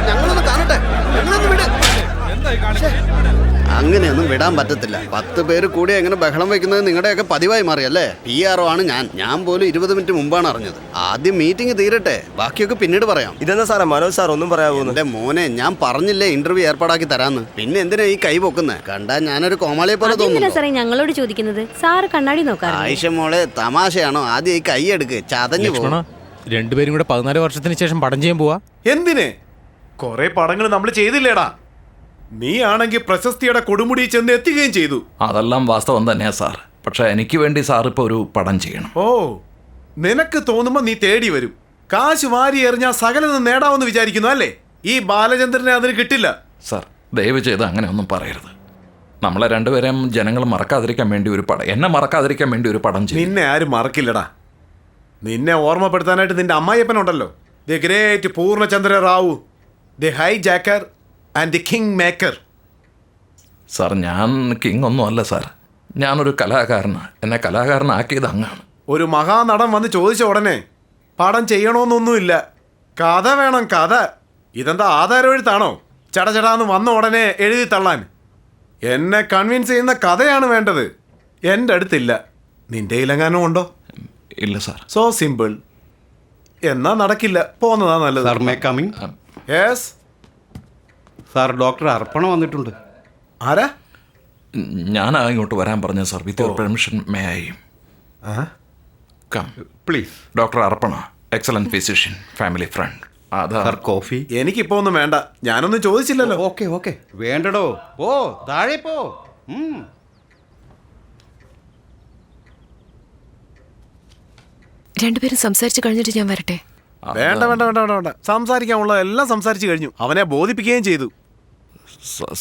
ഞങ്ങളൊന്ന് കാണട്ടെ. അങ്ങനെയൊന്നും വിടാൻ പറ്റത്തില്ല. 10 പേര് കൂടി എങ്ങനെ ബഹളം വയ്ക്കുന്നത് നിങ്ങളുടെയൊക്കെ പതിവായി മാറിയല്ലേ. PRO ആണ് ഞാൻ പോലും 20 മിനിറ്റ് മുമ്പാണ് അറിഞ്ഞത്. ആദ്യം മീറ്റിംഗ് തീരട്ടെ, ബാക്കിയൊക്കെ പിന്നീട് പറയാം. ഇതെന്താ സാറേ മനോജ് സാർ ഒന്നും പറയാമോ? എന്റെ മോനെ, ഞാൻ പറഞ്ഞില്ലേ ഇന്റർവ്യൂ ഏർപ്പാടാക്കി തരാന്ന്. പിന്നെ എന്തിനാ ഈ കൈ പൊക്കുന്നത്? കണ്ടാ ഞാനൊരു കോമാളിയെ പോലെ തോന്നുന്നു. സാറേ ഞങ്ങളോട് ചോദിക്കുന്നത് സാറ് കണ്ണാടി നോക്കാം. ആയിഷ മോളെ, തമാശയാണോ? ആദ്യം ഈ കൈ എടുക്ക്, ചതഞ്ഞു പോകും. രണ്ടുപേരും കൂടെ 14 വർഷത്തിന് ശേഷം പടം ചെയ്യാൻ പോവാ. എന്തിന്? കൊറേ പടങ്ങൾ നമ്മൾ ചെയ്തില്ലേടാ. നീ ആണെങ്കിൽ പ്രശസ്തിയുടെ കൊടുമുടി ചെന്ന് എത്തുകയും ചെയ്തു. അതെല്ലാം വാസ്തവം തന്നെയാ സാർ. പക്ഷെ എനിക്ക് വേണ്ടി സാർ ഇപ്പൊ ഒരു പടം ചെയ്യണം. ഓ, നിനക്ക് തോന്നുമ്പോ നീ തേടി വരും. കാശ് വാരി എറിഞ്ഞാൽ സകലതും നേടാമെന്ന് വിചാരിക്കുന്നു അല്ലേ? ഈ ബാലചന്ദ്രനെ അതിന് കിട്ടില്ല. സാർ ദയവ് ചെയ്ത് അങ്ങനെ ഒന്നും പറയരുത്. നമ്മളെ രണ്ടുപേരെയും ജനങ്ങൾ മറക്കാതിരിക്കാൻ വേണ്ടി ഒരു പടം, എന്നെ മറക്കാതിരിക്കാൻ വേണ്ടി ഒരു പടം ചെയ്യും. നിന്നെ ആരും മറക്കില്ലടാ. നിന്നെ ഓർമ്മപ്പെടുത്താനായിട്ട് നിന്റെ അമ്മായിയപ്പനുണ്ടല്ലോ, the great Poornachandra Rao, the hijacker and the king maker. Sir ഞാൻ കിങ് ഒന്നും അല്ല സാർ. ഞാനൊരു കലാകാരനാണ്. എന്നെ കലാകാരനാക്കിയത് അങ്ങാണ്. ഒരു മഹാനടൻ വന്ന് ചോദിച്ച ഉടനെ പടം ചെയ്യണമെന്നൊന്നുമില്ല. കഥ വേണം, കഥ. ഇതെന്താ ആധാരം എഴുത്താണോ? ചടചടാന്ന് വന്ന ഉടനെ എഴുതി തള്ളാൻ. എന്നെ കൺവിൻസ് ചെയ്യുന്ന കഥയാണ് വേണ്ടത്. എൻ്റെ അടുത്തില്ല. നിന്റെ ഇലങ്ങാനും ഉണ്ടോ? ഇല്ല സാർ. So simple. എന്നാ നടക്കില്ല, പോന്നതാ നല്ലത്. Sir, may coming? Yes sir, doctor Arpana വന്നിട്ടുണ്ട്. ആരാ? ഞാനാ ഇങ്ങോട്ട് വരാൻ പറഞ്ഞ sir. With your permission may I come please? Doctor Arpana, excellent physician, family friend. Sir, coffee? എനിക്കിപ്പോ ഒന്നും വേണ്ട. ഞാനൊന്നും ചോദിച്ചില്ലല്ലോ. ഓക്കെ വേണ്ടടോ. ഓ, താഴെ പോ. രണ്ടുപേരും സംസാരിച്ചു കഴിഞ്ഞിട്ട് ഞാൻ വരട്ടെ. വേണ്ട വേണ്ട വേണ്ട വേണ്ട വേണ്ട. സംസാരിക്കാനുള്ള എല്ലാം സംസാരിച്ചു കഴിഞ്ഞു. അവനെ ബോധിപ്പിക്കുകയും ചെയ്തു.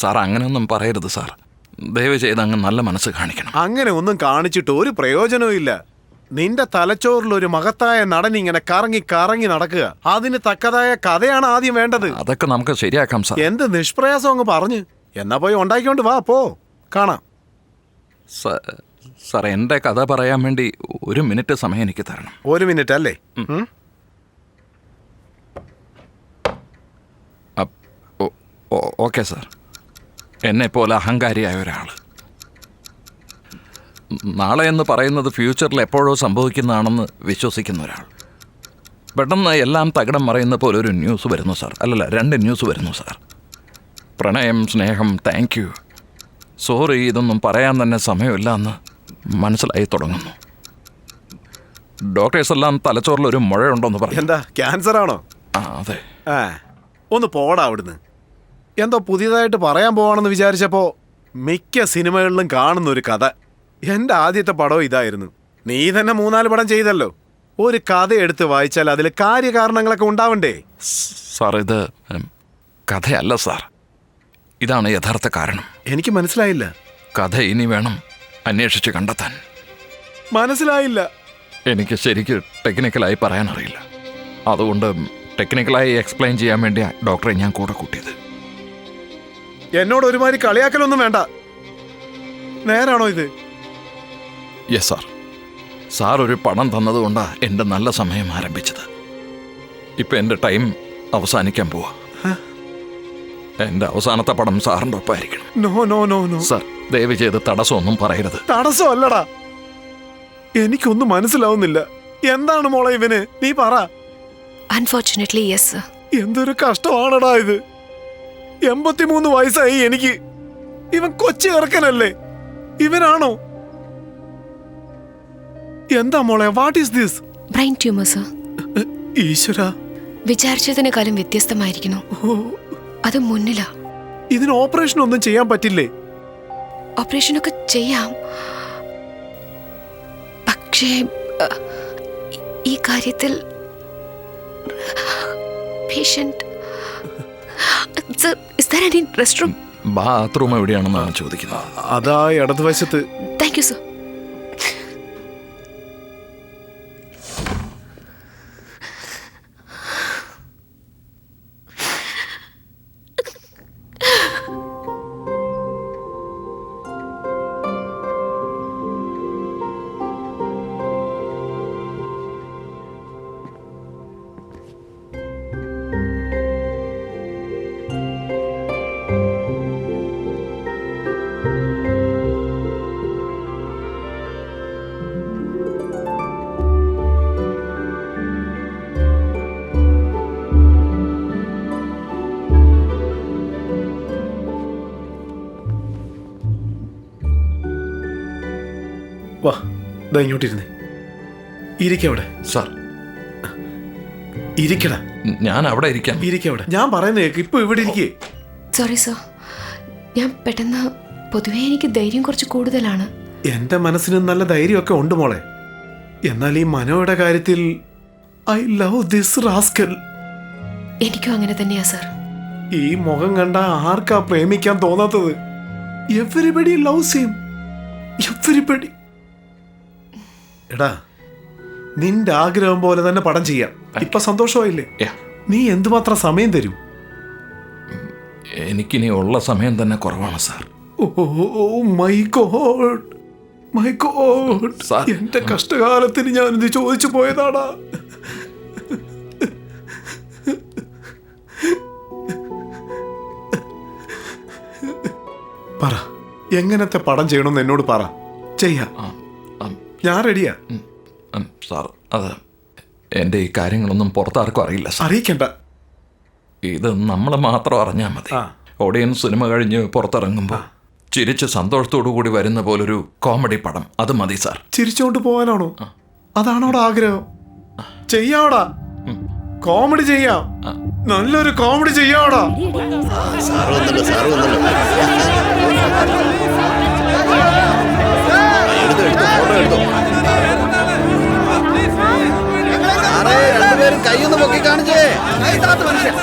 സാർ അങ്ങനെയൊന്നും പറയരുത് സാർ. ദയവ് ചെയ്ത് അങ്ങ് നല്ല മനസ്സ് കാണിക്കണം. അങ്ങനെ ഒന്നും കാണിച്ചിട്ട് ഒരു പ്രയോജനവും ഇല്ല. നിന്റെ തലച്ചോറിൽ ഒരു മഹത്തായ നടൻ ഇങ്ങനെ കറങ്ങി കറങ്ങി നടക്കുക. അതിന് തക്കതായ കഥയാണ് ആദ്യം വേണ്ടത്. അതൊക്കെ നമുക്ക് ശരിയാക്കാം സാർ. എന്ത് നിഷ്പ്രയാസം അങ്ങ് പറഞ്ഞു. എന്നാ പോയി ഉണ്ടാക്കിക്കൊണ്ട് വാ, പോ, കാണാം. സാർ എൻ്റെ കഥ പറയാൻ വേണ്ടി 1 മിനിറ്റ് സമയം എനിക്ക് തരണം. 1 മിനിറ്റ് അല്ലേ? Okay sir. എന്നെപ്പോലെ അഹങ്കാരിയായ ഒരാൾ, നാളെ എന്ന് പറയുന്നത് ഫ്യൂച്ചറിൽ എപ്പോഴോ സംഭവിക്കുന്നതാണെന്ന് വിശ്വസിക്കുന്ന ഒരാൾ, പെട്ടെന്ന് എല്ലാം തകിടം മറയുന്ന പോലെ ഒരു ന്യൂസ് വരുന്നു സാർ. അല്ലല്ല, 2 ന്യൂസ് വരുന്നു സാർ. പ്രണയം, സ്നേഹം, താങ്ക് യു, സോറി, ഇതൊന്നും പറയാൻ തന്നെ സമയമില്ല എന്ന് മനസ്സിലായി തുടങ്ങുന്നു. ഡോക്ടേഴ്സ് എല്ലാം തലച്ചോറിൽ ഒരു മുഴയുണ്ടോന്ന് പറഞ്ഞു. എന്താ, ക്യാൻസർ ആണോ? അതെ. ഒന്ന് പോടാ അവിടുന്ന്. എന്തോ പുതിയതായിട്ട് പറയാൻ പോവാണെന്ന് വിചാരിച്ചപ്പോ മിക്ക സിനിമകളിലും കാണുന്ന ഒരു കഥ. എൻ്റെ ആദ്യത്തെ പടം ഇതായിരുന്നു. നീ തന്നെ 3-4 പടം ചെയ്തല്ലോ. ഒരു കഥ എടുത്ത് വായിച്ചാൽ അതിൽ കാര്യകാരണങ്ങളൊക്കെ ഉണ്ടാവണ്ടേ? സാർ, ഇത് കഥയല്ല സാർ. ഇതാണ് യഥാർത്ഥ കാരണം. എനിക്ക് മനസ്സിലായില്ല. കഥ ഇനി വേണം അന്വേഷിച്ച് കണ്ടെത്താൻ. മനസ്സിലായില്ല. എനിക്ക് ശരിക്ക് ടെക്നിക്കലായി പറയാനറിയില്ല. അതുകൊണ്ട് ടെക്നിക്കലായി എക്സ്പ്ലെയിൻ ചെയ്യാൻ വേണ്ടിയാണ് ഡോക്ടറെ ഞാൻ കൂടെ കൂട്ടിയത്. എന്നോട് ഒരുമാതിരി കളിയാക്കലൊന്നും വേണ്ട. നേരാണോ ഇത്? Yes sir. സാർ ഒരു പണം തന്നതുകൊണ്ടാണ് എൻ്റെ നല്ല സമയം ആരംഭിച്ചത്. ഇപ്പം എൻ്റെ ടൈം അവസാനിക്കാൻ പോവാ. എൻ്റെ അവസാനത്തെ പടം സാറിൻ്റെ ഒപ്പമായിരിക്കണം. No no no no sir, ദയവ് ചെയ്ത് തടസ്സമൊന്നും പറയരുത്. തടസ്സമല്ലടാ. എനിക്കൊന്നും മനസ്സിലാവുന്നില്ല. എന്താണ് മോളെ ഇവന്? നീ പറ. Unfortunately yes sir. എന്തൊരു കഷ്ടമാണടാ ഇത്. 83 വയസ്സായി എനിക്ക്. ഇവൻ കൊച്ചു ഇറക്കനല്ലേ? ഇവനാണോ? എന്താ മോളെ, what is this? Brain tumour sir. ഈശ്വര, വിചാരിച്ചതിനേക്കാളും വ്യത്യസ്തമായിരിക്കുന്നു. അത് മുന്നിലാ. ഇതിന് ഓപ്പറേഷൻ ഒന്നും ചെയ്യാൻ പറ്റില്ലേ? ഓപ്പറേഷനൊക്കെ ചെയ്യാം, പക്ഷേ ഈ കാര്യത്തിൽ patient. Sir, is there any rest room? Bathroom എവിടെയാണെന്നാണ് ചോദിക്കുന്നത്. അതാ ഇടതുവശത്ത്. Thank you sir. വാ, ദാ ഇങ്ങോട്ടിരുന്നേ. ഇരിക്കവിടെ, സാർ ഇരിക്കടാ, ഞാൻ അവിടെ ഇരിക്കാം. ഇരിക്കവിടെ. ഞാൻ പറയുന്ന കേക്ക്. ഇപ്പൊ ഇവിടെ ഇരിക്കേ. സോറി സർ, ഞാൻ പെട്ടെന്ന് പൊതുവേ എനിക്ക് ധൈര്യം കുറച്ച് കൂടുതലാണ്. എന്റെ മനസ്സിന് നല്ല ധൈര്യമൊക്കെ ഉണ്ട് മോളെ. എന്നാൽ ഈ മനോയുടെ കാര്യത്തിൽ ഐ ലവ് ദിസ് റാസ്കൽ. എനിക്കും അങ്ങനെ തന്നെയാ സർ. ഈ മുഖം കണ്ട ആർക്കാ പ്രേമിക്കാൻ തോന്നാത്തത്? Everybody loves him, everybody. എടാ, നിന്റെ ആഗ്രഹം പോലെ തന്നെ പടം ചെയ്യാം. ഇപ്പൊ സന്തോഷമായില്ലേ? Yeah. നീ എന്തുമാത്രം സമയം തരും? എനിക്കിനി ഉള്ള സമയം തന്നെ കുറവാണ് sir. Oh my god, my god. Sir. എന്റെ കഷ്ടകാലത്തിന് ഞാൻ ഇത് ചോദിച്ചു പോയതാടാ. പറ, എങ്ങനത്തെ പടം ചെയ്യണമെന്ന് എന്നോട് പറ. ചെയ്യാം, ഞാൻ റെഡിയാ. സാർ, അത് എൻ്റെ ഈ കാര്യങ്ങളൊന്നും പുറത്താർക്കും അറിയില്ല സാർ. അറിയിക്കണ്ട. ഇത് നമ്മൾ മാത്രം അറിഞ്ഞാൽ മതി. ആ. ഓഡിയൻസ് സിനിമ കഴിഞ്ഞ് പുറത്തിറങ്ങുമ്പോൾ ചിരിച്ച് സന്തോഷത്തോടു കൂടി വരുന്ന പോലൊരു കോമഡി പടം, അത് മതി സാർ. ചിരിച്ചോണ്ട് പോകാനാണോ? അതാണോടാ ആഗ്രഹം? ചെയ്യാവടാ, കോമഡി ചെയ്യാം. നല്ലൊരു കോമഡി ചെയ്യാവടാ. സാറ് വന്നല്ലോ, സാറ് വന്നല്ലോ. എടുത്തോ, എടുത്തോ, ഫോട്ടോ എടുത്തോ. സാറേ, രണ്ടുപേരും കൈയൊന്ന് പൊക്കി കാണിച്ചേ. മനുഷ്യൻ.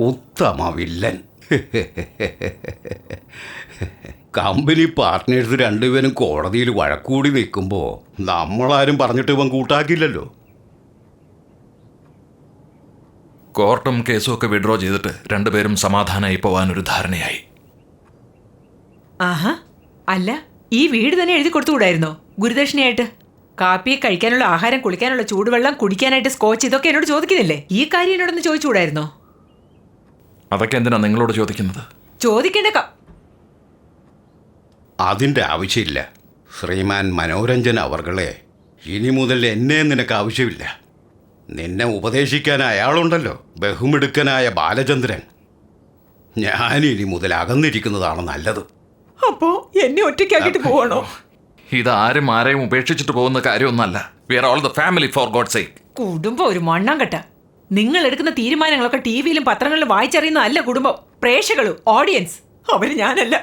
ഉത്തമ വില്ലൻ. കമ്പനി പാർട്ട്നേഴ്സ് രണ്ടുപേരും കോടതിയിൽ വഴക്കൂടി നിൽക്കുമ്പോൾ നമ്മളാരും പറഞ്ഞിട്ട് ഇവൻ കൂട്ടാക്കില്ലല്ലോ. കോർട്ടും കേസും ഒക്കെ വിഡ്രോ ചെയ്തിട്ട് രണ്ടുപേരും സമാധാനമായി പോവാനൊരു ധാരണയായി. ആഹാ, അല്ല ഈ വീട് തന്നെ എഴുതി കൊടുത്തുകൂടായിരുന്നോ ഗുരുദക്ഷിണയായിട്ട്? കാപ്പി, കഴിക്കാനുള്ള ആഹാരം, കുളിക്കാനുള്ള ചൂടുവെള്ളം, കുടിക്കാനായിട്ട് സ്കോച്ച്, ഇതൊക്കെ എന്നോട് ചോദിക്കുന്നില്ലേ? ഈ കാര്യം എന്നോടൊന്ന് ചോദിച്ചുകൂടായിരുന്നോ? അതൊക്കെ എന്തിനാ നിങ്ങളോട് ചോദിക്കുന്നത്? ചോദിക്കേണ്ട അതിൻ്റെ ആവശ്യമില്ല ശ്രീമാൻ മനോരഞ്ജൻ അവർകളെ. ഇനി മുതൽ എന്നെ നിനക്ക് ആവശ്യമില്ല. നിന്നെ ഉപദേശിക്കാൻ അയാളുണ്ടല്ലോ, ബഹുമിടുക്കനായ ബാലചന്ദ്രൻ. ഞാനിനി മുതൽ അകന്നിരിക്കുന്നതാണ് നല്ലത്. അപ്പോ എന്നെ ഒറ്റയ്ക്കാക്കിട്ട് പോവാണോ? ഇതാരും ആരെയും ഉപേക്ഷിച്ചിട്ട് പോകുന്ന കാര്യമൊന്നല്ല. We are all the family, for God sake. കുടുംബം ഒരു മണ്ണാങ്കട്ട. നിങ്ങൾ എടുക്കുന്ന തീരുമാനങ്ങളൊക്കെ ടിവിയിലും പത്രങ്ങളിലും വായിച്ചറിയുന്ന അല്ല കുടുംബം. പ്രേക്ഷകളും ഓഡിയൻസ് അവര് ഞാനല്ല.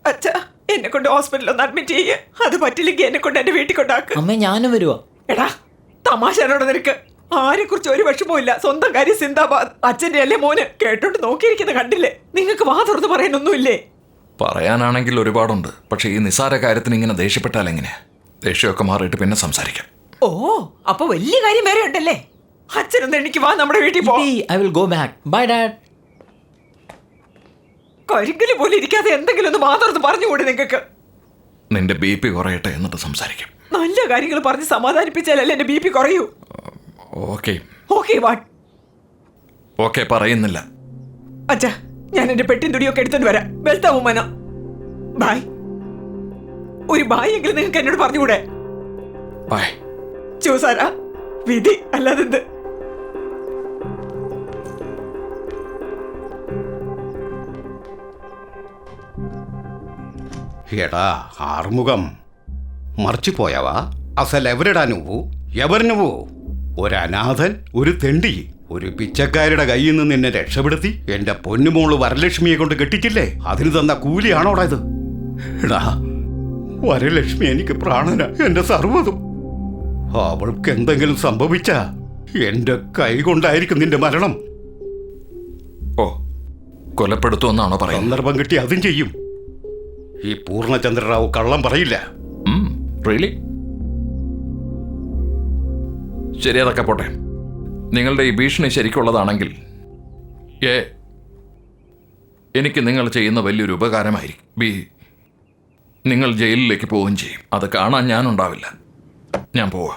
അച്ഛാ, എന്നെ കൊണ്ട് ഹോസ്പിറ്റലിൽ ഒന്ന് അഡ്മിറ്റ് ചെയ്യേ. അത് പറ്റില്ലെങ്കിൽ എന്നെ കൊണ്ട് എന്റെ വീട്ടിൽ കൊണ്ടാക്ക്. അമ്മ, ഞാനും വരുവാ. എടാ, തമാശയോടെ നിനക്ക് ആരെ കുറിച്ച് ഒരു വിഷമവും ഇല്ല. സ്വന്തം കാര്യം സിന്ദാബാദ്. അച്ഛന്റെ അല്ലേ മോന്. കേട്ടോണ്ട് നോക്കിയിരിക്കുന്ന കണ്ടില്ലേ? നിങ്ങൾക്ക് വാ തുറന്ന് പറയാനൊന്നുമില്ലേ? പറയാനാണെങ്കിൽ ഒരുപാടുണ്ട്. പക്ഷെ ഈ നിസ്സാര കാര്യത്തിന് ഇങ്ങനെ ദേഷ്യപ്പെട്ടാൽ എങ്ങനെയാ? ദേഷ്യമൊക്കെ മാറിയിട്ട് പിന്നെ സംസാരിക്കാം. ഓ, അപ്പൊ വലിയ കാര്യം വേറെ ഉണ്ടല്ലേ? അച്ഛനൊന്ന് എനിക്ക് വാ, നമ്മുടെ വീട്ടിൽ പോ. I will go back. Bye, Dad. കരിങ്കല് പോലെ ഇരിക്കാതെ എന്തെങ്കിലും ഒന്ന് മാതർന്ന് പറഞ്ഞുകൂടെ നിങ്ങൾക്ക്? നിന്റെ BP കുറയട്ടെ എന്നിട്ട് സംസാരിക്കാം. നല്ല കാര്യങ്ങൾ പറഞ്ഞ് സമാധാനിപ്പിച്ചാലല്ലേ എന്റെ BP കുറയൂ. Okay okay what? ഓക്കെ പറയുന്നില്ല. അച്ഛാ, ഞാൻ എന്റെ പെട്ടിൻ തുടിയൊക്കെ എടുത്തോണ്ട് വരാം. വെൽത്താവും മന. ബായ്. ഒരു ബായ് എങ്കിലും നിങ്ങൾക്ക് എന്നോട് പറഞ്ഞുകൂടെ? ബൈ. ചോസാരാ, വിധി അല്ലാതെന്ത്? ఎడా ఆరుముఖం మర్చిపోయావా? అసలు ఎవరిడా నువ్వు ഒരു അനാഥൻ, ഒരു തെണ്ടി, ഒരു പിച്ചക്കാരുടെ കയ്യിൽ നിന്ന് നിന്നെ രക്ഷപ്പെടുത്തി എന്റെ പൊന്നുമോള് വരലക്ഷ്മിയെ കൊണ്ട് കെട്ടിച്ചില്ലേ? അതിന് തന്ന കൂലിയാണോടാ ഇത്? എടാ, വരലക്ഷ്മി എനിക്ക് പ്രാണന, എന്റെ സർവ്വതും. അവൾക്ക് എന്തെങ്കിലും സംഭവിച്ച എന്റെ കൈ കൊണ്ടായിരിക്കും നിന്റെ മരണം. ഓ, കൊലപ്പെടുത്തുമെന്നാണോ പറയുന്നത്? സന്ദർഭം കിട്ടി അതും ചെയ്യും. ഈ പൂർണ്ണചന്ദ്രറാവു കള്ളം പറയില്ല. റിയലി? ശരി, അതൊക്കെ പോട്ടെ. നിങ്ങളുടെ ഈ ഭീഷണി ശരിക്കുള്ളതാണെങ്കിൽ എനിക്ക് നിങ്ങൾ ചെയ്യുന്ന വലിയൊരു ഉപകാരമായിരിക്കും. നിങ്ങൾ ജയിലിലേക്ക് പോവുകയും ചെയ്യും. അത് കാണാൻ ഞാനുണ്ടാവില്ല. ഞാൻ പോവാ.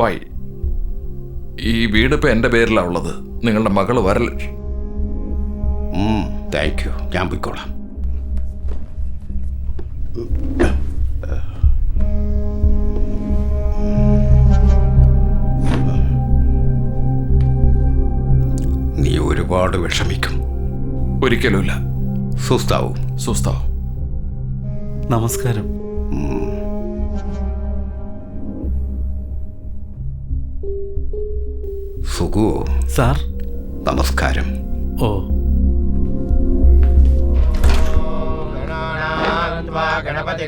ബൈ. ഈ വീട് ഇപ്പം എൻ്റെ പേരിലാണ് ഉള്ളത്. നിങ്ങളുടെ മകള് വരലക്ഷ്മി. Thank you. ഞാൻ പോയിക്കോളാം. നീ ഒരുപാട് വിഷമിക്കും. ഒരിക്കലുമില്ല. സുസ്താവും. സുസ്താവ്. നമസ്കാരം. സുഖു. സാർ. നമസ്കാരം. ഓ. ഗണപതി